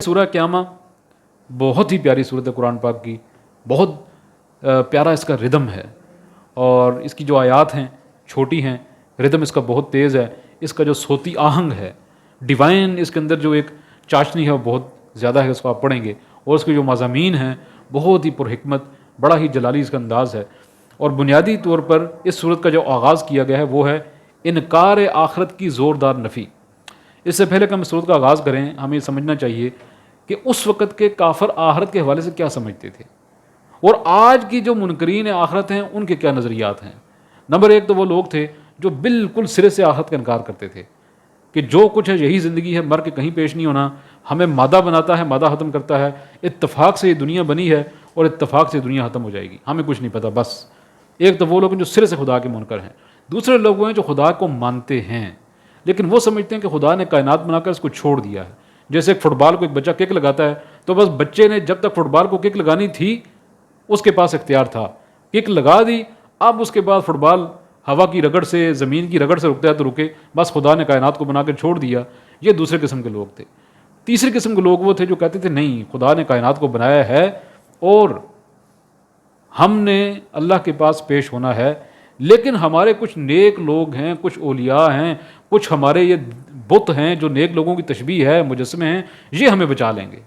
سورہ قیامہ بہت ہی پیاری صورت ہے قرآن پاک کی، بہت پیارا اس کا ردم ہے، اور اس کی جو آیات ہیں چھوٹی ہیں، ردم اس کا بہت تیز ہے، اس کا جو صوتی آہنگ ہے ڈیوائن، اس کے اندر جو ایک چاشنی ہے وہ بہت زیادہ ہے، اس کو آپ پڑھیں گے، اور اس کے جو مضامین ہیں بہت ہی پرحکمت، بڑا ہی جلالی اس کا انداز ہے۔ اور بنیادی طور پر اس صورت کا جو آغاز کیا گیا ہے وہ ہے انکار آخرت کی زوردار نفی۔ اس سے پہلے کہ ہم صورت کا آغاز کریں، ہمیں یہ سمجھنا چاہیے کہ اس وقت کے کافر آخرت کے حوالے سے کیا سمجھتے تھے، اور آج کی جو منکرین آخرت ہیں ان کے کیا نظریات ہیں۔ نمبر ایک تو وہ لوگ تھے جو بالکل سرے سے آخرت کا انکار کرتے تھے کہ جو کچھ ہے یہی زندگی ہے، مر کے کہیں پیش نہیں ہونا، ہمیں مادہ بناتا ہے، مادہ ختم کرتا ہے، اتفاق سے یہ دنیا بنی ہے اور اتفاق سے دنیا ختم ہو جائے گی، ہمیں کچھ نہیں پتہ بس۔ ایک تو وہ لوگ جو سرے سے خدا کے منکر ہیں۔ دوسرے لوگ وہ ہیں جو خدا کو مانتے ہیں لیکن وہ سمجھتے ہیں کہ خدا نے کائنات بنا کر اس کو چھوڑ دیا ہے۔ جیسے ایک فٹ بال کو ایک بچہ کک لگاتا ہے تو بس بچے نے جب تک فٹ بال کو کک لگانی تھی اس کے پاس اختیار تھا، کک لگا دی، اب اس کے بعد فٹ بال ہوا کی رگڑ سے، زمین کی رگڑ سے رکتا ہے تو رکے، بس خدا نے کائنات کو بنا کر چھوڑ دیا۔ یہ دوسرے قسم کے لوگ تھے۔ تیسری قسم کے لوگ وہ تھے جو کہتے تھے نہیں، خدا نے کائنات کو بنایا ہے اور ہم نے اللہ کے پاس پیش ہونا ہے، لیکن ہمارے کچھ نیک لوگ ہیں، کچھ اولیاء ہیں، کچھ ہمارے یہ بت ہیں جو نیک لوگوں کی تشبیہ ہے، مجسمے ہیں، یہ ہمیں بچا لیں گے۔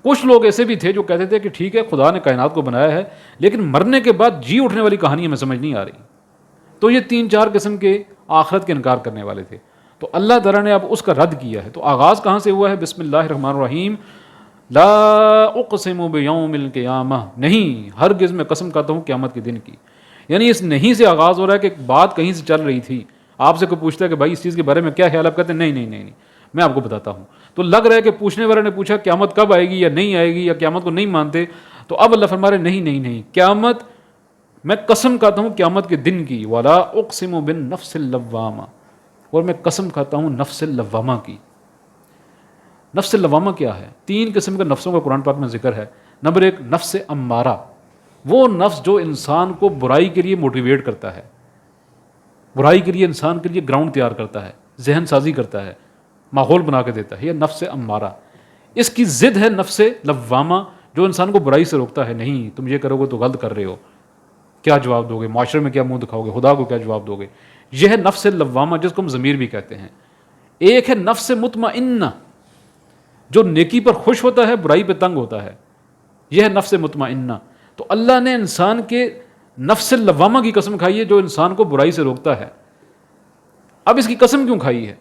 کچھ لوگ ایسے بھی تھے جو کہتے تھے کہ ٹھیک ہے خدا نے کائنات کو بنایا ہے لیکن مرنے کے بعد جی اٹھنے والی کہانی ہمیں سمجھ نہیں آ رہی۔ تو یہ تین چار قسم کے آخرت کے انکار کرنے والے تھے۔ تو اللہ تعالیٰ نے اب اس کا رد کیا ہے۔ تو آغاز کہاں سے ہوا ہے؟ بسم اللہ الرحمن الرحیم، لا اقسم بیوم القیامہ، نہیں، ہرگز میں قسم کھاتا ہوں قیامت کے دن کی۔ یعنی اس نہیں سے آغاز ہو رہا ہے کہ ایک بات کہیں سے چل رہی تھی، آپ سے کوئی پوچھتا ہے کہ بھائی اس چیز کے بارے میں کیا خیال، آپ کہتے ہیں نہیں نہیں نہیں نہیں میں آپ کو بتاتا ہوں۔ تو لگ رہا ہے کہ پوچھنے والے نے پوچھا قیامت کب آئے گی یا نہیں آئے گی، یا قیامت کو نہیں مانتے، تو اب اللہ فرما رہے نہیں نہیں نہیں، قیامت میں قسم کھاتا ہوں قیامت کے دن کی، ولا اقسم بالنفس اللوامہ، اور میں قسم کھاتا ہوں نفس اللوامہ کی۔ نفس اللوامہ کیا ہے؟ تین قسم کے نفسوں کا قرآن پاک میں ذکر ہے۔ نمبر ایک نفس امارہ، وہ نفس جو انسان کو برائی کے لیے موٹیویٹ کرتا ہے، برائی کے لیے انسان کے لیے گراؤنڈ تیار کرتا ہے، ذہن سازی کرتا ہے، ماحول بنا کے دیتا ہے، یہ نفس امارہ۔ اس کی ضد ہے نفس لوامہ، جو انسان کو برائی سے روکتا ہے، نہیں تم یہ کرو گے تو غلط کر رہے ہو، کیا جواب دو گے، معاشرے میں کیا منہ دکھاؤ گے، خدا کو کیا جواب دو گے۔ یہ ہے نفس لوامہ، جس کو ہم ضمیر بھی کہتے ہیں۔ ایک ہے نفس مطمئنہ، جو نیکی پر خوش ہوتا ہے، برائی پہ تنگ ہوتا ہے، یہ ہے نفس مطمئنہ۔ تو اللہ نے انسان کے نفس لوامہ کی قسم کھائی ہے جو انسان کو برائی سے روکتا ہے۔ اب اس کی قسم کیوں کھائی ہے؟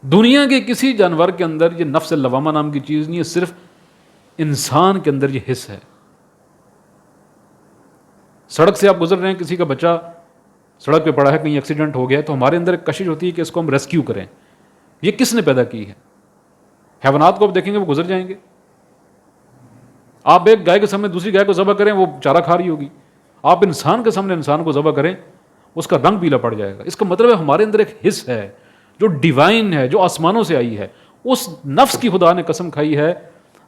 دنیا کے کسی جانور کے اندر یہ نفس لوامہ نام کی چیز نہیں ہے، صرف انسان کے اندر یہ حص ہے۔ سڑک سے آپ گزر رہے ہیں، کسی کا بچہ سڑک پہ پڑا ہے، کہیں ایکسیڈنٹ ہو گیا ہے، تو ہمارے اندر ایک کشش ہوتی ہے کہ اس کو ہم ریسکیو کریں۔ یہ کس نے پیدا کی ہے؟ حیوانات کو آپ دیکھیں گے وہ گزر جائیں گے، آپ ایک گائے کے سامنے دوسری گائے کو ذبح کریں وہ چارہ کھا رہی ہوگی، آپ انسان کے سامنے انسان کو ذبح کریں اس کا رنگ پیلا پڑ جائے گا۔ اس کا مطلب ہے ہمارے اندر ایک حص ہے جو ڈیوائن ہے، جو آسمانوں سے آئی ہے، اس نفس کی خدا نے قسم کھائی ہے،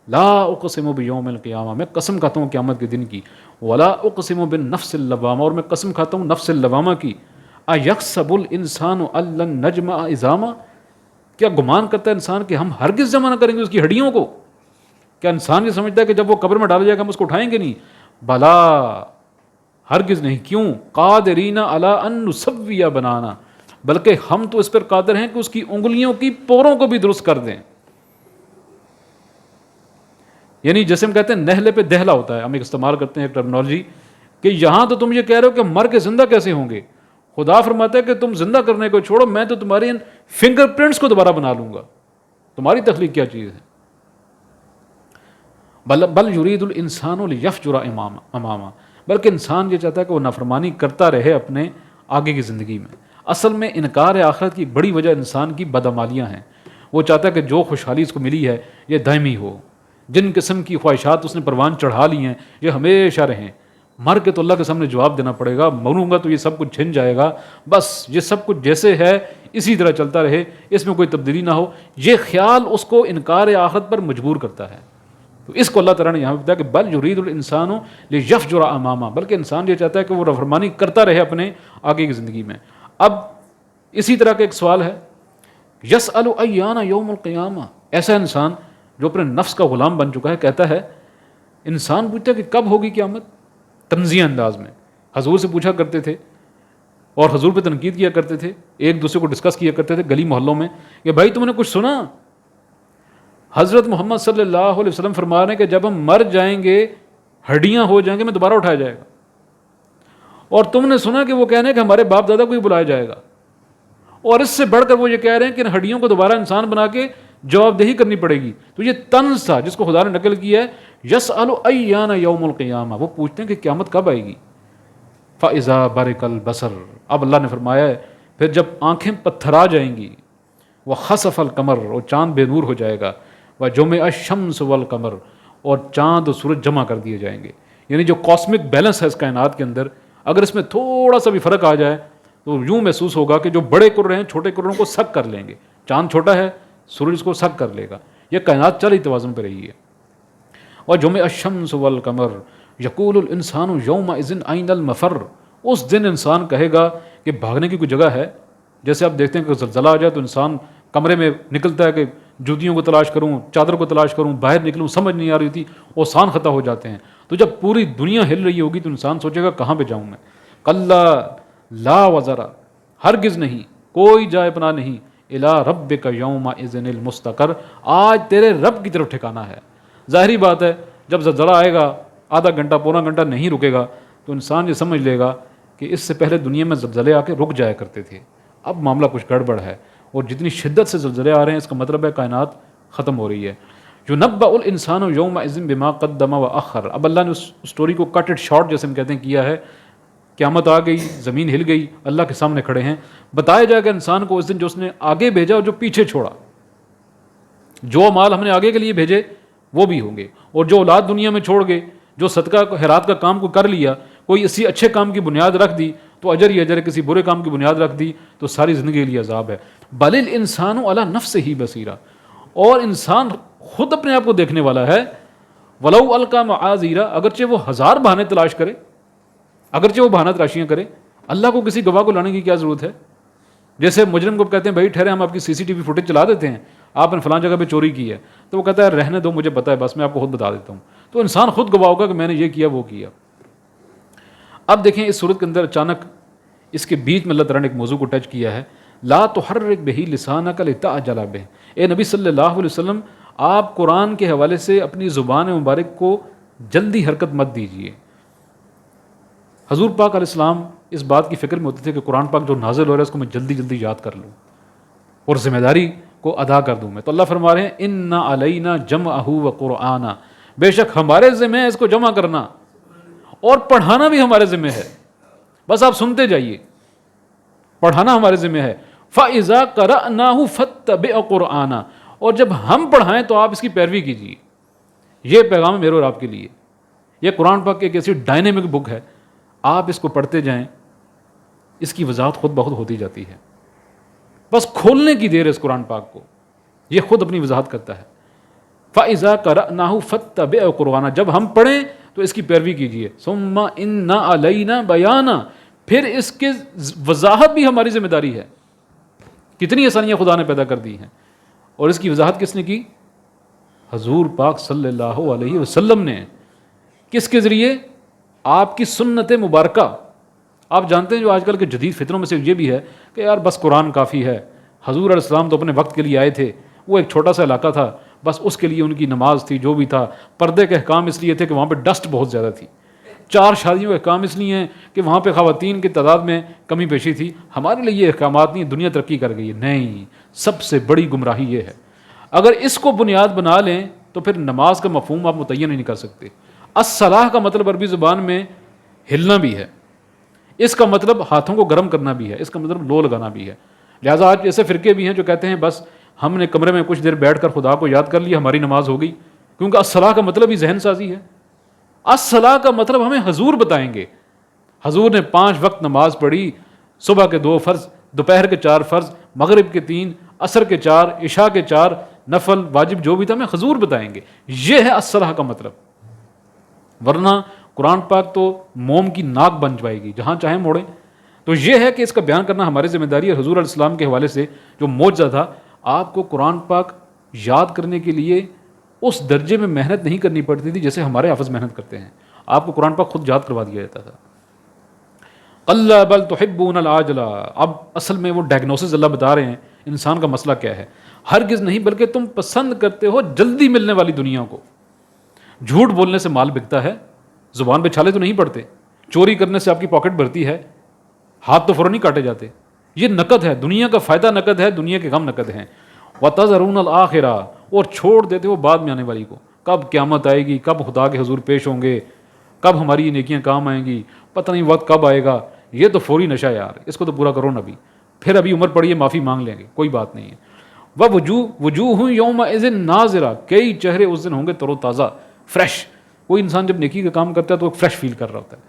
لا اقسم بیوم القیامہ، میں قسم کھاتا ہوں قیامت کے دن کی، ولا اقسم بالنفس اللوامہ، اور میں قسم کھاتا ہوں نفس اللوامہ کی۔ ایحسب الانسان ان لن نجمع عظامہ، کیا گمان کرتا ہے انسان کہ ہم ہرگز جمع نہ کریں گے اس کی ہڈیوں کو؟ کیا انسان یہ سمجھتا ہے کہ جب وہ قبر میں ڈالا جائے گا ہم اس کو اٹھائیں گے؟ نہیں، بلا، ہرگز نہیں۔ کیوں؟ قادرین علی ان نسوی بنانا، بلکہ ہم تو اس پر قادر ہیں کہ اس کی انگلیوں کی پوروں کو بھی درست کر دیں۔ یعنی جیسے ہم کہتے ہیں نہلے پہ دہلا ہوتا ہے، ہم ایک استعمال کرتے ہیں ایک ٹرمنالوجی، کہ یہاں تو تم یہ کہہ رہے ہو کہ مر کے زندہ کیسے ہوں گے، خدا فرماتا ہے کہ تم زندہ کرنے کو چھوڑو، میں تو تمہارے ان فنگر پرنٹس کو دوبارہ بنا لوں گا۔ تمہاری تخلیق کیا چیز ہے؟ بل یرید الانسان لیفجر امامہ، بلکہ انسان یہ چاہتا ہے کہ وہ نافرمانی کرتا رہے اپنے آگے کی زندگی میں۔ اصل میں انکار آخرت کی بڑی وجہ انسان کی بدعمالیاں ہیں۔ وہ چاہتا ہے کہ جو خوشحالی اس کو ملی ہے یہ دائمی ہو، جن قسم کی خواہشات اس نے پروان چڑھا لی ہیں یہ ہمیشہ رہیں۔ مر کے تو اللہ کے سامنے جواب دینا پڑے گا، مروں گا تو یہ سب کچھ چھن جائے گا، بس یہ سب کچھ جیسے ہے اسی طرح چلتا رہے، اس میں کوئی تبدیلی نہ ہو۔ یہ خیال اس کو انکار آخرت پر مجبور کرتا ہے۔ تو اس کو اللہ تعالیٰ نے یہاں بتایا کہ بل یرید الانسان لیفجر امامہ، بلکہ انسان یہ چاہتا ہے کہ وہ نافرمانی کرتا رہے اپنے آگے کی زندگی میں۔ اب اسی طرح کا ایک سوال ہے یسأل ایان یوم القیامہ، ایسا انسان جو اپنے نفس کا غلام بن چکا ہے کہتا ہے، انسان پوچھتا ہے کہ کب ہوگی قیامت، طنزیہ انداز میں حضور سے پوچھا کرتے تھے اور حضور پہ تنقید کیا کرتے تھے، ایک دوسرے کو ڈسکس کیا کرتے تھے گلی محلوں میں کہ بھائی تم نے کچھ سنا؟ حضرت محمد صلی اللہ علیہ وسلم فرما رہے ہیں کہ جب ہم مر جائیں گے، ہڈیاں ہو جائیں گے، میں دوبارہ اٹھایا جائے گا، اور تم نے سنا کہ وہ کہہ رہے ہیں کہ ہمارے باپ دادا کو ہی بلایا جائے گا، اور اس سے بڑھ کر وہ یہ کہہ رہے ہیں کہ ان ہڈیوں کو دوبارہ انسان بنا کے جواب دہی کرنی پڑے گی۔ تو یہ طنز تھا جس کو خدا نے نقل کیا ہے، یسأل ایان یوم القیامہ، وہ پوچھتے ہیں کہ قیامت کب آئے گی۔ فَإِذَا بَرِقَ الْبَصَرُ، اب اللہ نے فرمایا ہے پھر جب آنکھیں پتھرا جائیں گی، وَخَسَفَ الْقَمَرُ، اور چاند بے نور ہو جائے گا، وَجُمِعَ الشَّمْسُ وَالْقَمَرُ، اور چاند اور سورج جمع کر دیے جائیں گے۔ یعنی جو کاسمک بیلنس ہے اس کائنات کے اندر، اگر اس میں تھوڑا سا بھی فرق آ جائے تو یوں محسوس ہوگا کہ جو بڑے کرے ہیں چھوٹے کروں کو سک کر لیں گے، چاند چھوٹا ہے سورج اس کو سک کر لے گا، یہ کائنات چل ہی توازن پہ رہی ہے۔ وَجُمِعَ الشَّمْسُ وَالْقَمَرُ يَقُولُ الْإِنسَانُ يَوْمَئِذٍ أَيْنَ الْمَفَرُّ، اس دن انسان کہے گا کہ بھاگنے کی کوئی جگہ ہے۔ جیسے آپ دیکھتے ہیں کہ زلزلہ آ جائے تو انسان کمرے میں نکلتا ہے کہ جوتیوں کو تلاش کروں، چادر کو تلاش کروں، باہر نکلوں، سمجھ نہیں آ رہی تھی، اوسان خطا ہو جاتے ہیں۔ تو جب پوری دنیا ہل رہی ہوگی تو انسان سوچے گا کہاں پہ جاؤں میں۔ کلا لا وزرا، ہرگز نہیں، کوئی جائے پناہ نہیں، الی ربک یومئذ المستقر، آج تیرے رب کی طرف ٹھکانا ہے۔ ظاہری بات ہے جب زلزلہ آئے گا آدھا گھنٹہ پونا گھنٹہ نہیں رکے گا تو انسان یہ سمجھ لے گا کہ اس سے پہلے دنیا میں زلزلے آ کے رک جایا کرتے تھے، اب معاملہ کچھ گڑبڑ ہے، اور جتنی شدت سے زلزلے آ رہے ہیں اس کا مطلب ہے کائنات ختم ہو رہی ہے۔ یُنَبَّأُ الْإِنسَانُ يَوْمَئِذٍ بِمَا قَدَّمَ وَأَخَّرَ، اب اللہ نے اس سٹوری کو کٹ اٹ شارٹ جیسے ہم کہتے ہیں کیا ہے۔ قیامت آ گئی، زمین ہل گئی، اللہ کے سامنے کھڑے ہیں، بتایا جائے گا انسان کو اس دن جو اس نے آگے بھیجا اور جو پیچھے چھوڑا۔ جو مال ہم نے آگے کے لیے بھیجے وہ بھی ہوں گے، اور جو اولاد دنیا میں چھوڑ گئے، جو صدقہ خیرات کا کام کو کر لیا، کوئی اسی اچھے کام کی بنیاد رکھ دی تو اجر ہی اجر ہے، کسی برے کام کی بنیاد رکھ دی تو ساری زندگی کے لیے عذاب ہے۔ بل الانسان علی نفسہ بصیرہ، اور انسان خود اپنے آپ کو دیکھنے والا ہے۔ ولو القی معاذیرہ، اگرچہ وہ ہزار بہانے تلاش کرے، اگرچہ وہ بہانہ تراشیاں کرے، اللہ کو کسی گواہ کو لانے کی کیا ضرورت ہے؟ جیسے مجرم کو کہتے ہیں بھائی ٹھہرے ہم آپ کی CCTV فوٹیج چلا دیتے ہیں، آپ نے فلاں جگہ پہ چوری کی ہے، تو وہ کہتا ہے رہنے دو مجھے پتہ ہے، بس میں آپ کو خود بتا دیتا ہوں۔ تو انسان خود گواہ ہوگا کہ میں نے یہ کیا وہ کیا۔ اب دیکھیں اس صورت کے اندر اچانک اس کے بیچ میں اللہ تعالیٰ نے ایک موضوع کو ٹچ کیا ہے، لا تحرک بہ لسانک لتعجل بہ، اے نبی صلی اللہ علیہ وسلم آپ قرآن کے حوالے سے اپنی زبان مبارک کو جلدی حرکت مت دیجیے۔ حضور پاک علیہ السلام اس بات کی فکر میں ہوتے تھے کہ قرآن پاک جو نازل ہو رہا ہے اس کو میں جلدی جلدی یاد کر لوں اور ذمہ داری کو ادا کر دوں میں۔ تو اللہ فرما رہے ہیں ان علینا جمعہ وقرآنہ، بے شک ہمارے ذمہ ہے اس کو جمع کرنا اور پڑھانا بھی ہمارے ذمہ ہے، بس آپ سنتے جائیے، پڑھانا ہمارے ذمہ ہے۔ فَإِذَا قَرَأْنَاهُ فَاتَّبِعْ قُرْآنَ، اور جب ہم پڑھائیں تو آپ اس کی پیروی کیجیے۔ یہ پیغام ہے میرے اور آپ کے لیے۔ یہ قرآن پاک ایک ایسی ڈائنامک بک ہے، آپ اس کو پڑھتے جائیں، اس کی وضاحت خود بخود ہوتی جاتی ہے، بس کھولنے کی دیر ہے اس قرآن پاک کو، یہ خود اپنی وضاحت کرتا ہے۔ فَإِذَا قَرَأْنَاهُ فَاتَّبِعْ قُرْآنَ، جب ہم پڑھیں تو اس کی پیروی کیجیے۔ ثُمَّ إِنَّ عَلَيْنَا بَيَانًا، پھر اس کی وضاحت بھی ہماری ذمہ داری ہے۔ کتنی آسانیاں خدا نے پیدا کر دی ہیں، اور اس کی وضاحت کس نے کی؟ حضور پاک صلی اللہ علیہ وسلم نے۔ کس کے ذریعے؟ آپ کی سنت مبارکہ۔ آپ جانتے ہیں جو آج کل کے جدید فتنوں میں سے یہ بھی ہے کہ یار بس قرآن کافی ہے، حضور علیہ السلام تو اپنے وقت کے لیے آئے تھے، وہ ایک چھوٹا سا علاقہ تھا، بس اس کے لیے ان کی نماز تھی، جو بھی تھا، پردے کے احکام اس لیے تھے کہ وہاں پہ ڈسٹ بہت زیادہ تھی، 4 شادیوں کے احکام اس لیے ہیں کہ وہاں پہ خواتین کی تعداد میں کمی بیشی تھی، ہمارے لیے یہ احکامات نہیں، دنیا ترقی کر گئی ہے۔ نہیں، سب سے بڑی گمراہی یہ ہے، اگر اس کو بنیاد بنا لیں تو پھر نماز کا مفہوم آپ متعین نہیں کر سکتے۔ الصلاح کا مطلب عربی زبان میں ہلنا بھی ہے، اس کا مطلب ہاتھوں کو گرم کرنا بھی ہے، اس کا مطلب لو لگانا بھی ہے۔ لہٰذا آج ایسے فرقے بھی ہیں جو کہتے ہیں بس ہم نے کمرے میں کچھ دیر بیٹھ کر خدا کو یاد کر لیا، ہماری نماز ہو گئی، کیونکہ الصلاح کا مطلب ہی ذہن سازی ہے۔ الصلاح کا مطلب ہمیں حضور بتائیں گے۔ حضور نے 5 وقت نماز پڑھی، صبح کے 2 فرض، دوپہر کے 4 فرض، مغرب کے 3، عصر کے 4، عشاء کے 4، نفل واجب جو بھی تھا ہمیں حضور بتائیں گے۔ یہ ہے الصلاح کا مطلب، ورنہ قرآن پاک تو موم کی ناک بن جائے گی، جہاں چاہیں موڑیں۔ تو یہ ہے کہ اس کا بیان کرنا ہماری ذمہ داری ہے۔ حضور علیہ السلام کے حوالے سے جو معجزہ تھا، آپ کو قرآن پاک یاد کرنے کے لیے اس درجے میں محنت نہیں کرنی پڑتی تھی جیسے ہمارے حافظ محنت کرتے ہیں. آپ کو قرآن پاک خود یاد کروا دیا جاتا تھا. کلا بل تحبون العاجلہ. اب اصل میں وہ ڈائگنوسس اللہ بتا رہے ہیں انسان کا مسئلہ کیا ہے. ہرگز نہیں بلکہ تم پسند کرتے ہو جلدی ملنے والی دنیا کو. جھوٹ بولنے سے مال بکتا ہے, زبان پہ چھالے تو نہیں پڑتے. چوری کرنے سے آپ کی پاکٹ بھرتی ہے, ہاتھ تو فوراً نہیں کاٹے جاتے. یہ نقد ہے, دنیا کا فائدہ نقد ہے, دنیا کے غم نقد ہیں. وَتَذَرُونَ الْآخِرَةَ. اور چھوڑ دیتے ہو بعد میں آنے والی کو. کب قیامت آئے گی, کب خدا کے حضور پیش ہوں گے, کب ہماری یہ نیکیاں کام آئیں گی, پتہ نہیں وقت کب آئے گا. یہ تو فوری نشہ ہے یار, اس کو تو پورا کرو نا ابھی, پھر ابھی عمر پڑی ہے معافی مانگ لیں گے, کوئی بات نہیں ہے. وَوُجُوهٌ يَوْمَئِذٍ نَاظِرَةٌ. کئی چہرے اس دن ہوں گے تر و تازہ, فریش. کوئی انسان جب نیکی کا کام کرتا ہے تو فریش فیل کر رہا ہوتا ہے,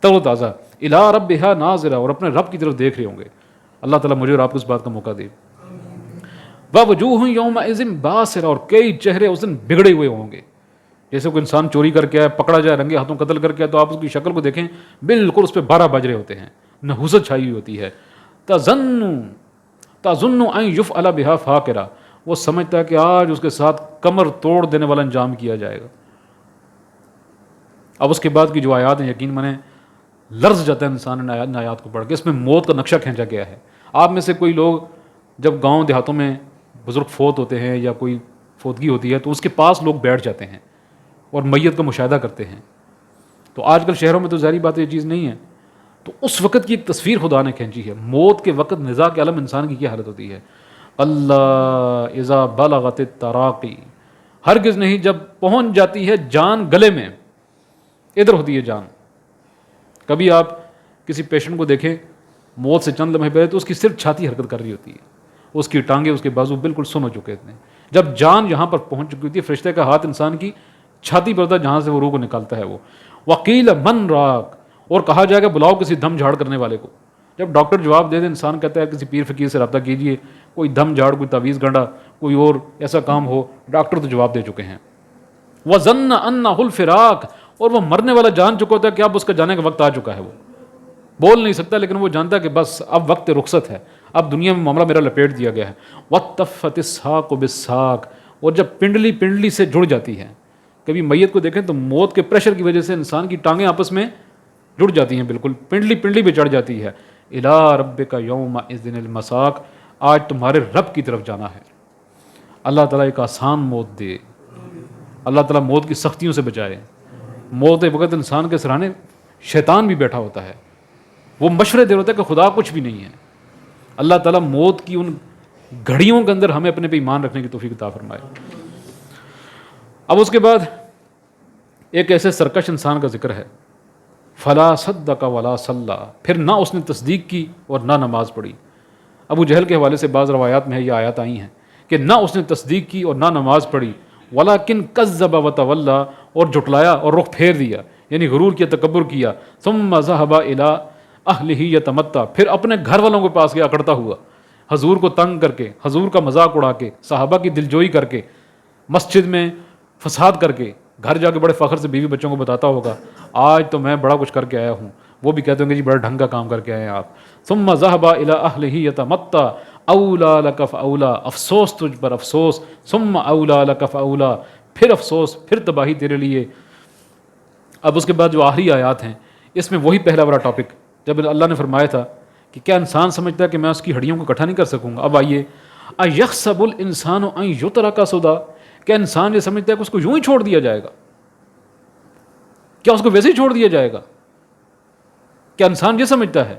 تر و تازہ. اِلَىٰ رَبِّهَا نَاظِرَةٌ. اور اپنے رب کی طرف دیکھ رہے ہوں گے. اللہ تعالیٰ مجھے اور آپ کو اس بات کا موقع دے. وَوُجُوهٌ يَوْمَئِذٍ بَاسِرَةٌ. اور کئی چہرے اس دن بگڑے ہوئے ہوں گے. جیسے کوئی انسان چوری کر کے آئے, پکڑا جائے, رنگے ہاتھوں قتل کر کے آئے, تو آپ اس کی شکل کو دیکھیں, بالکل اس پہ 12 بج رہے ہوتے ہیں, نحوست چھائی ہوئی ہوتی ہے. تَظُنُّ أَن يُفْعَلَ بِهَا فَاقِرَةٌ. وہ سمجھتا ہے کہ آج اس کے ساتھ کمر توڑ دینے والا انجام کیا جائے گا. اب اس کے بعد کی جو آیات ہیں, یقین مانیں لرز جاتا ہے انسان ان آیات کو پڑھ کے. اس میں موت کا نقشہ کھینچا گیا ہے. آپ میں سے کوئی لوگ جب گاؤں دیہاتوں میں بزرگ فوت ہوتے ہیں یا کوئی فوتگی ہوتی ہے تو اس کے پاس لوگ بیٹھ جاتے ہیں اور میت کا مشاہدہ کرتے ہیں. تو آج کل شہروں میں تو ظاہری بات یہ چیز نہیں ہے. تو اس وقت کی ایک تصویر خدا نے کھینچی ہے. موت کے وقت نزاع کے عالم انسان کی کیا حالت ہوتی ہے. اللہ اذا بلغت التراقی. ہرگز نہیں جب پہنچ جاتی ہے جان گلے میں, ادھر ہوتی ہے جان. کبھی آپ کسی پیشنٹ کو دیکھیں موت سے چند لمحے پہلے تو اس کی صرف چھاتی حرکت کر رہی ہوتی ہے, اس کی ٹانگیں, اس کے بازو بالکل سن ہو چکے ہیں. جب جان یہاں پر پہنچ چکی ہوتی ہے, فرشتے کا ہاتھ انسان کی چھاتی پر ہوتا ہے جہاں سے وہ روح کو نکالتا ہے. وہ وکیل من راک. اور کہا جائے گا بلاؤ کسی دم جھاڑ کرنے والے کو. جب ڈاکٹر جواب دے دے, انسان کہتا ہے کسی پیر فقیر سے رابطہ کیجئے, کوئی دم جھاڑ, کوئی تعویذ گنڈا, کوئی اور ایسا کام ہو, ڈاکٹر تو جواب دے چکے ہیں. وَظَنَّ أَنَّهُ الْفِرَاقُ. اور وہ مرنے والا جان چکا ہوتا ہے کہ اب اس کا جانے کا وقت آ چکا ہے. وہ بول نہیں سکتا لیکن وہ جانتا ہے کہ بس اب وقت رخصت ہے, اب دنیا میں معاملہ میرا لپیٹ دیا گیا ہے. وَاتَّفَّتِ السَّاقُ بِالسَّاقِ. اور جب پنڈلی پنڈلی سے جڑ جاتی ہے, کبھی میت کو دیکھیں تو موت کے پریشر کی وجہ سے انسان کی ٹانگیں آپس میں جڑ جاتی ہیں, بالکل پنڈلی پنڈلی پہ چڑھ جاتی ہے. اِلَىٰ رَبِّكَ يَوْمَئِذٍ الْمَسَاقُ. آج تمہارے رب کی طرف جانا ہے. اللہ تعالیٰ ایک آسان موت دے, اللہ تعالیٰ موت کی سختیوں سے بچائے. موت وقت انسان کے سرانے شیطان بھی بیٹھا ہوتا ہے, وہ مشورے دے ہوتا ہے کہ خدا کچھ بھی نہیں ہے. اللہ تعالیٰ موت کی ان گھڑیوں کے اندر ہمیں اپنے پہ ایمان رکھنے کی توفیق عطا فرمائے. اب اس کے بعد ایک ایسے سرکش انسان کا ذکر ہے. فلا صدق ولا صلی. پھر نہ اس نے تصدیق کی اور نہ نماز پڑھی. ابو جہل کے حوالے سے بعض روایات میں یہ آیات آئی ہیں کہ نہ اس نے تصدیق کی اور نہ نماز پڑھی. ولکن کذب وتولی. اور جھٹلایا اور رخ پھیر دیا, یعنی غرور کیا, تکبر کیا. ثم ذهب الى اہلہ یتمتع. پھر اپنے گھر والوں کے پاس گیا اکڑتا ہوا, حضور کو تنگ کر کے, حضور کا مذاق اڑا کے, صحابہ کی دلجوئی کر کے, مسجد میں فساد کر کے, گھر جا کے بڑے فخر سے بیوی بچوں کو بتاتا ہوگا آج تو میں بڑا کچھ کر کے آیا ہوں. وہ بھی کہتے ہوں گے جی بڑا ڈھنگ کا کام کر کے آئے ہیں آپ. ثم ذهب الى اهله یتمتع. اولا لک فاولا. افسوس تجھ پر افسوس. ثم اولا لک فاولا. پھر افسوس, پھر تباہی تیرے لیے. اب اس کے بعد جو آخری آیات ہیں اس میں وہی پہلا بڑا ٹاپک, جب اللہ نے فرمایا تھا کہ کیا انسان سمجھتا ہے کہ میں اس کی ہڈیوں کو اکٹھا نہیں کر سکوں گا. اب آئیے, ایحسب الانسان ان یترک سدی. کیا انسان یہ سمجھتا ہے کہ اس کو یوں ہی چھوڑ دیا جائے گا؟ کیا اس کو ویسے ہی چھوڑ دیا جائے گا؟ کیا انسان یہ سمجھتا ہے؟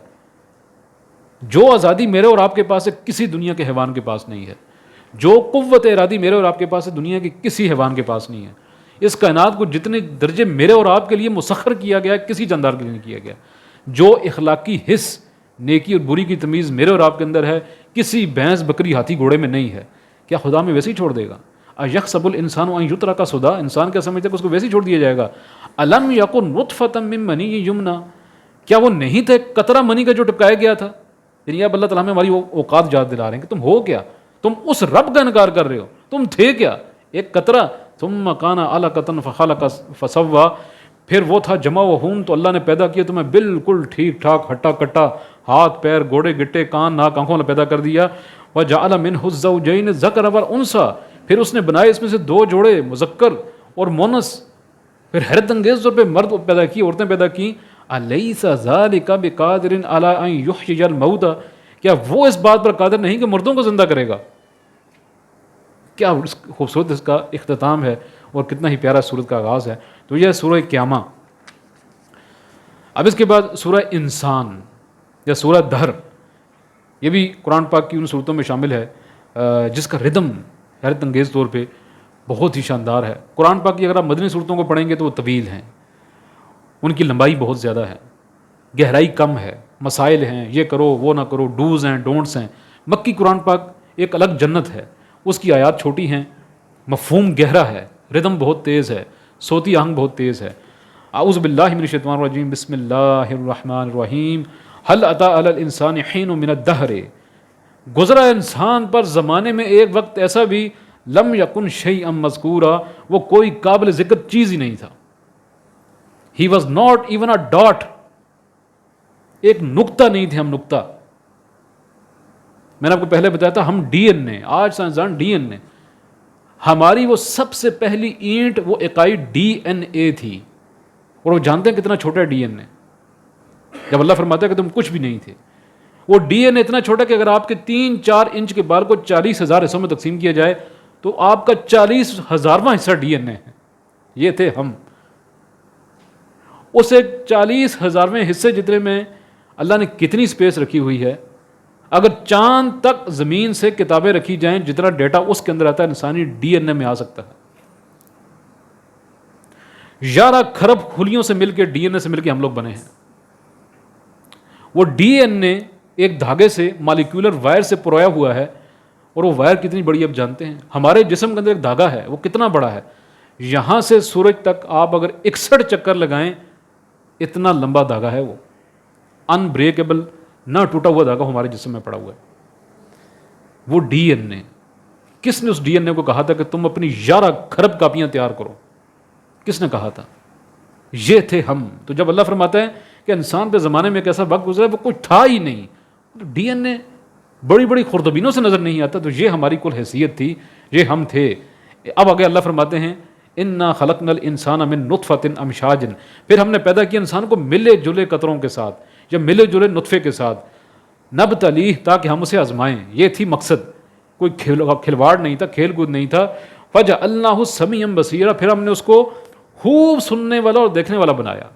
جو آزادی میرے اور آپ کے پاس ہے کسی دنیا کے حیوان کے پاس نہیں ہے. جو قوت ارادی میرے اور آپ کے پاس ہے دنیا کے کسی حیوان کے پاس نہیں ہے. اس کائنات کو جتنے درجے میرے اور آپ کے لیے مسخر کیا گیا ہے کسی جاندار کے لیے نہیں کیا گیا. جو اخلاقی حس, نیکی اور بری کی تمیز میرے اور آپ کے اندر ہے کسی بھینس بکری ہاتھی گھوڑے میں نہیں ہے. کیا خدا میں ویسے ہی چھوڑ دے گا؟ ایحسب الانسان ان یترک سدی. انسان کیا سمجھتا ہے کہ اس کو ویسے ہی چھوڑ دیا جائے گا؟ الم یکن نطفۃ من منی یمنی. کیا وہ نہیں تھے قطرہ منی کا جو ٹپکایا گیا تھا؟ یعنی اب اللہ تعالیٰ ہمیں ہماری اوقات یاد دلا رہے ہیں کہ تم ہو کیا, تم اس رب کا انکار کر رہے ہو. تم تھے کیا؟ ایک قطرہ. ثم کان علقۃ فخلق فسوی. پھر وہ تھا جمع و خون, تو اللہ نے پیدا کیا تمہیں بالکل ٹھیک ٹھاک, ہٹا کٹا, ہاتھ پیر گوڑے گٹے کان ناک آنکھوں نے پیدا کر دیا. وجعل منہ الزوجین الذکر والانثی، پھر اس نے بنائے اس میں سے دو جوڑے مذکر اور مونس، پھر حیرت انگیز طور پہ مرد پیدا کی، عورتیں پیدا کی. الیس ذلک بقادر علی ان یحیی الموتى، کیا وہ اس بات پر قادر نہیں کہ مردوں کو زندہ کرے گا؟ کیا خوبصورت اس کا اختتام ہے اور کتنا ہی پیارا سورت کا آغاز ہے. تو یہ سورہ قیامہ. اب اس کے بعد سورہ انسان یا سورہ دہر، یہ بھی قرآن پاک کی ان صورتوں میں شامل ہے جس کا ردم حیرت انگیز طور پہ بہت ہی شاندار ہے. قرآن پاک کی اگر آپ مدنی صورتوں کو پڑھیں گے تو وہ طویل ہیں، ان کی لمبائی بہت زیادہ ہے، گہرائی کم ہے، مسائل ہیں، یہ کرو وہ نہ کرو، ڈوز ہیں ڈونٹس ہیں. مکی قرآن پاک ایک الگ جنت ہے، اس کی آیات چھوٹی ہیں، مفہوم گہرا ہے، ردم بہت تیز ہے، صوتی آہنگ بہت تیز ہے. اعوذ باللہ من الشیطان الرجیم، بسم اللہ الرحمن الرحیم. هل اتى على الانسان حین من الدہر، گزرا انسان پر زمانے میں ایک وقت ایسا بھی، لم یکن شیئا مذکورا، وہ کوئی قابل ذکر چیز ہی نہیں تھا. He was not even a dot, ایک نقطہ نہیں تھے ہم، نقطہ. میں نے آپ کو پہلے بتایا تھا ہم ڈی این اے، آج سائنسدان ڈی این اے، ہماری وہ سب سے پہلی اینٹ وہ اکائی ڈی این اے تھی. اور وہ جانتے ہیں کتنا چھوٹا ہے ڈی این اے. جب اللہ فرماتا ہے کہ تم کچھ بھی نہیں تھے، وہ ڈی این اے اتنا چھوٹا کہ اگر آپ کے 3-4 انچ کے بال کو 40,000 حصوں میں تقسیم کیا جائے تو آپ کا 40,000واں حصہ ڈی این اے ہے. یہ تھے ہم. اس ایک 40,000ویں حصے جتنے میں اللہ نے کتنی سپیس رکھی ہوئی ہے. اگر چاند تک زمین سے کتابیں رکھی جائیں، جتنا ڈیٹا اس کے اندر آتا ہے انسانی ڈی این اے میں آ سکتا ہے. 11 کھرب خلیوں سے مل کے ڈی این اے سے مل کے ہم لوگ بنے ہیں. وہ ڈی این اے ایک دھاگے سے مالیکولر وائر سے پرویا ہوا ہے، اور وہ وائر کتنی بڑی آپ جانتے ہیں. ہمارے جسم کے اندر ایک دھاگا ہے، وہ کتنا بڑا ہے. یہاں سے سورج تک آپ اگر 61 چکر لگائیں، اتنا لمبا دھاگا ہے وہ، ان بریکیبل، نہ ٹوٹا ہوا دھاگا ہمارے جسم میں پڑا ہوا ہے. وہ ڈی این اے، کس نے اس ڈی این اے کو کہا تھا کہ تم اپنی 11 کھرب کاپیاں تیار کرو؟ کس نے کہا تھا؟ یہ تھے ہم. تو جب اللہ فرماتا ہے کہ انسان پہ زمانے میں ایک ایسا وقت گزرا وہ کچھ تھا ہی نہیں، ڈی این اے بڑی بڑی خوردبینوں سے نظر نہیں آتا، تو یہ ہماری کل حیثیت تھی، یہ ہم تھے. اب آگے اللہ فرماتے ہیں انا خلقنا الانسان من نطفۃ امشاج، پھر ہم نے پیدا کیا انسان کو ملے جلے قطروں کے ساتھ یا ملے جلے نطفے کے ساتھ، نبتلیہ، تاکہ ہم اسے آزمائیں. یہ تھی مقصد، کوئی کھلواڑ نہیں تھا، کھیل کود نہیں تھا. فجعلناہ سمیعا بصیرا، پھر ہم نے اس کو خوب سننے والا اور دیکھنے والا بنایا.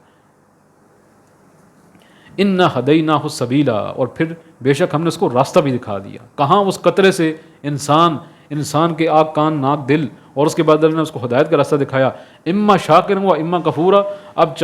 انا ہدیناہ السبیلا، اور پھر بے شک ہم نے اس کو راستہ بھی دکھا دیا. کہاں؟ اس قطرے سے انسان کے آنکھ کان ناک دل، اور اس کے بعد اللہ نے اس کو ہدایت کا راستہ دکھایا. اما شاکرا و اما کفورا. اب